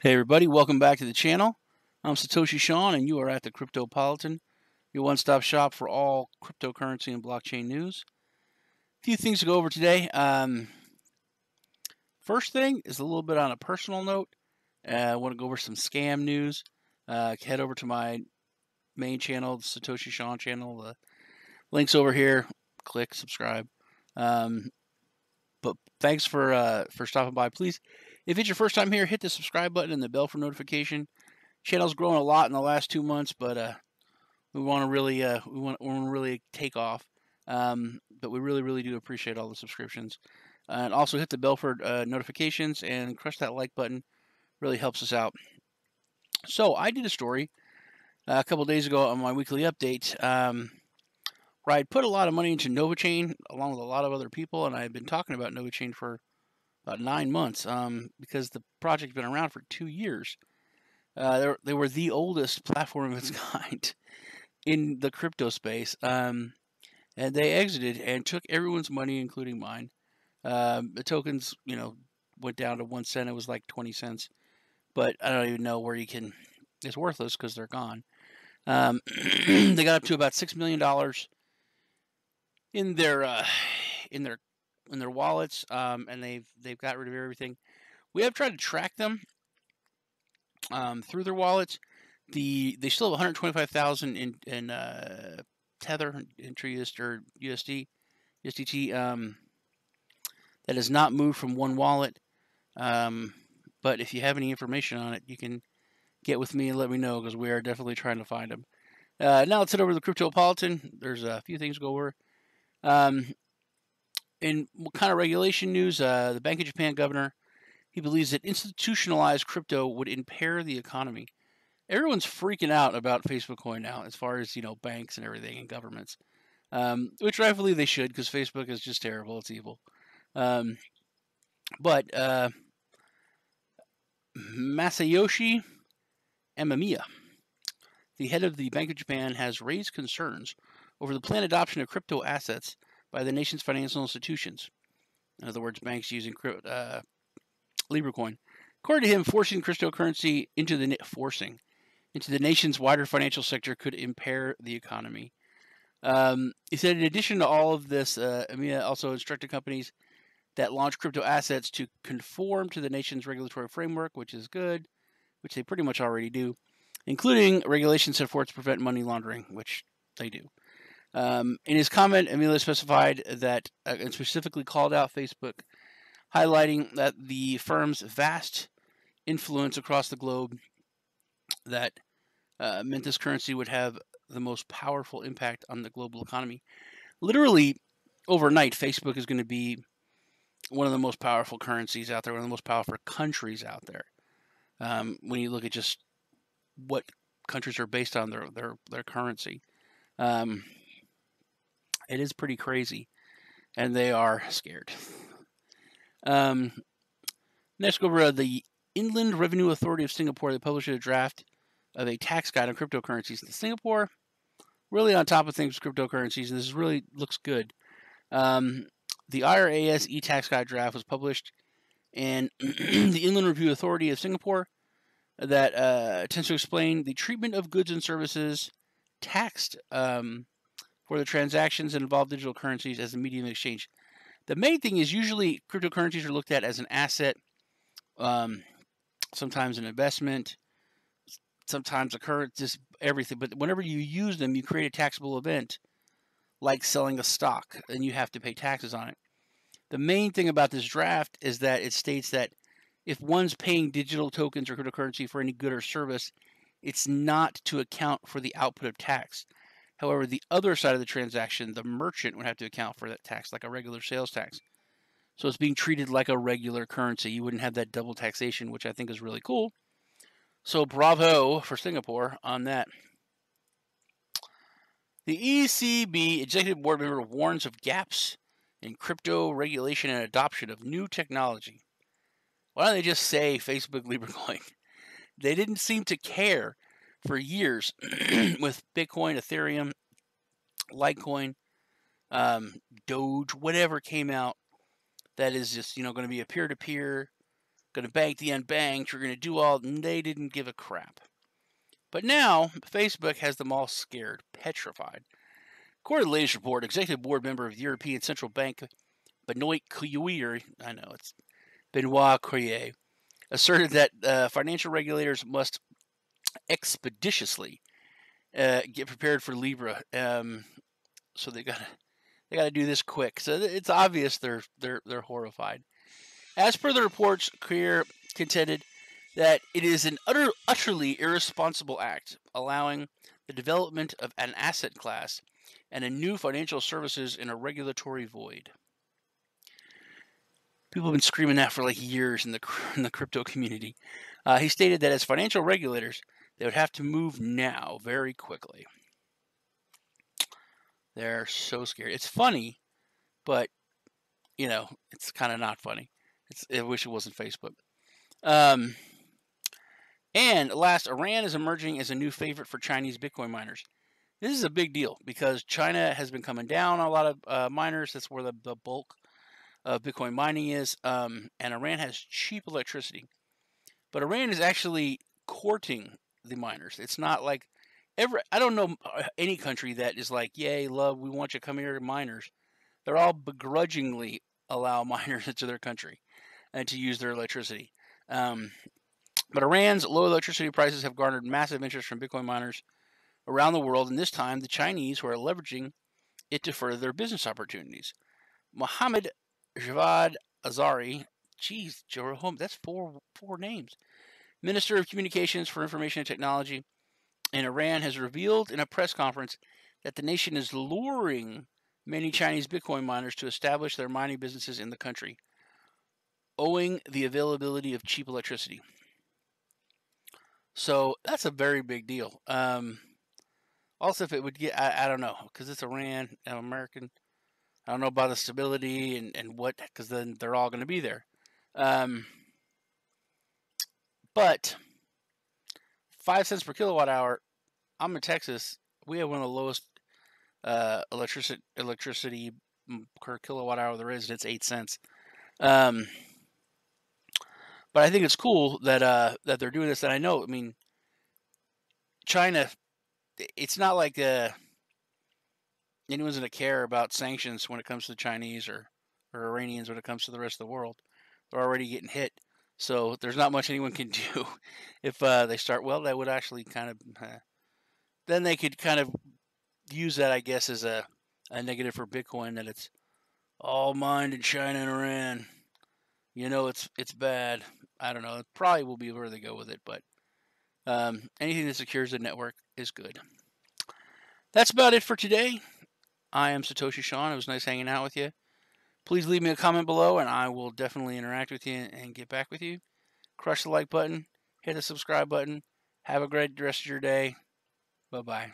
Hey everybody, welcome back to the channel. I'm Satoshi Sean and you are at the Cryptopolitan, your one-stop shop for all cryptocurrency and blockchain news. A few things to go over today. First thing is a little bit on a personal note. I want to go over some scam news. Head over to my main channel, the Satoshi Sean channel. The link's over here. Click subscribe. But thanks for stopping by. Please, if it's your first time here, hit the subscribe button and the bell for notification. Channel's grown a lot in the last 2 months, but we want to really take off. But we really do appreciate all the subscriptions, and also hit the bell for notifications and crush that like button. Really helps us out. So I did a story a couple days ago on my weekly update where I'd put a lot of money into NovaChain along with a lot of other people, and I've been talking about NovaChain for about 9 months because the project's been around for 2 years. They were the oldest platform of its kind in the crypto space, and they exited and took everyone's money, including mine. The tokens, went down to 1 cent. It was like 20 cents, but I don't even know where you can. It's worthless because they're gone. They got up to about $6 million in their wallets, and they've got rid of everything. We have tried to track them through their wallets. They still have 125,000 in Tether, interest or USDT. That has not moved from one wallet. But if you have any information on it, you can get with me and let me know because we are definitely trying to find them. Now let's head over to the Cryptopolitan. There's a few things to go over. In what kind of regulation news? The Bank of Japan governor, he believes that institutionalized crypto would impair the economy. Everyone's freaking out about Facebook Coin now, as far as banks and everything and governments, which rightfully they should, because Facebook is just terrible. It's evil. But Masayoshi Amamiya, the head of the Bank of Japan, has raised concerns over the planned adoption of crypto assets by the nation's financial institutions. In other words, banks using LibreCoin. According to him, forcing cryptocurrency into the nation's wider financial sector could impair the economy. He said, in addition to all of this, Amamiya also instructed companies that launch crypto assets to conform to the nation's regulatory framework, which is good, which they pretty much already do, including regulations set forth to prevent money laundering, which they do. In his comment, Amamiya specified that, and specifically called out Facebook, highlighting that the firm's vast influence across the globe that meant this currency would have the most powerful impact on the global economy. Literally, overnight, Facebook is going to be one of the most powerful currencies out there, one of the most powerful countries out there. When you look at just what countries are based on their currency, it is pretty crazy, and they are scared. Next, go over the Inland Revenue Authority of Singapore. They published a draft of a tax guide on cryptocurrencies. In Singapore, really on top of things with cryptocurrencies, and this really looks good. The IRAS e-tax guide draft was published, and the Inland Review Authority of Singapore that tends to explain the treatment of goods and services taxed for the transactions that involve digital currencies as a medium of exchange. The main thing is usually cryptocurrencies are looked at as an asset, sometimes an investment, sometimes a currency, just everything. But whenever you use them, you create a taxable event, like selling a stock, and you have to pay taxes on it. The main thing about this draft is that it states that if one's paying digital tokens or cryptocurrency for any good or service, it's not to account for the output of tax. However, the other side of the transaction, the merchant would have to account for that tax, like a regular sales tax. So it's being treated like a regular currency. You wouldn't have that double taxation, which I think is really cool. So bravo for Singapore on that. The ECB Executive Board member warns of gaps in crypto regulation and adoption of new technology. Why don't they just say Facebook LibreCoin? They didn't seem to care for years with Bitcoin, Ethereum, Litecoin, Doge, whatever came out that is just going to be a peer-to-peer going to bank the unbanked. You're going to do all, and they didn't give a crap. But now, Facebook has them all scared, petrified. According to the latest report, executive board member of the European Central Bank, Benoit Coyer, Benoit Coyer, asserted that financial regulators must expeditiously get prepared for Libra. So they got to do this quick. So it's obvious they're horrified. As per the reports, Coyer contended that it is an utterly irresponsible act, allowing the development of an asset class and a new financial services in a regulatory void. People have been screaming that for like years in the crypto community. He stated that as financial regulators, they would have to move now, very quickly. They're so scared. It's funny, but, it's kind of not funny. I wish it wasn't Facebook. And last, Iran is emerging as a new favorite for Chinese Bitcoin miners. This is a big deal because China has been coming down on a lot of miners. That's where the bulk of Bitcoin mining is. And Iran has cheap electricity. But Iran is actually courting the miners. It's not like I don't know any country that is like, yay, love, we want you to come here, miners. They're all begrudgingly allow miners into their country and to use their electricity. But Iran's low electricity prices have garnered massive interest from Bitcoin miners around the world, and this time the Chinese who are leveraging it to further their business opportunities. Mohammed Javad Azari, Jerome, that's four names. Minister of Communications for Information and Technology in Iran has revealed in a press conference that the nation is luring many Chinese Bitcoin miners to establish their mining businesses in the country, owing the availability of cheap electricity. So that's a very big deal. Also, if it would get, I don't know, because it's Iran, American. I don't know about the stability and what, because then they're all going to be there. But 5 cents per kilowatt hour. I'm in Texas. We have one of the lowest electricity per kilowatt hour there is. It's 8 cents. But I think it's cool that they're doing this. And I know, China, it's not like anyone's going to care about sanctions when it comes to the Chinese or Iranians when it comes to the rest of the world. They're already getting hit. So there's not much anyone can do if they start. Well, that would actually kind of... then they could kind of use that, I guess, as a negative for Bitcoin, that it's all mined in China and Iran. It's bad. I don't know. It probably will be where they go with it, but anything that secures the network is good. That's about it for today. I am Satoshi Sean. It was nice hanging out with you. Please leave me a comment below, and I will definitely interact with you and get back with you. Crush the like button. Hit the subscribe button. Have a great rest of your day. Bye-bye.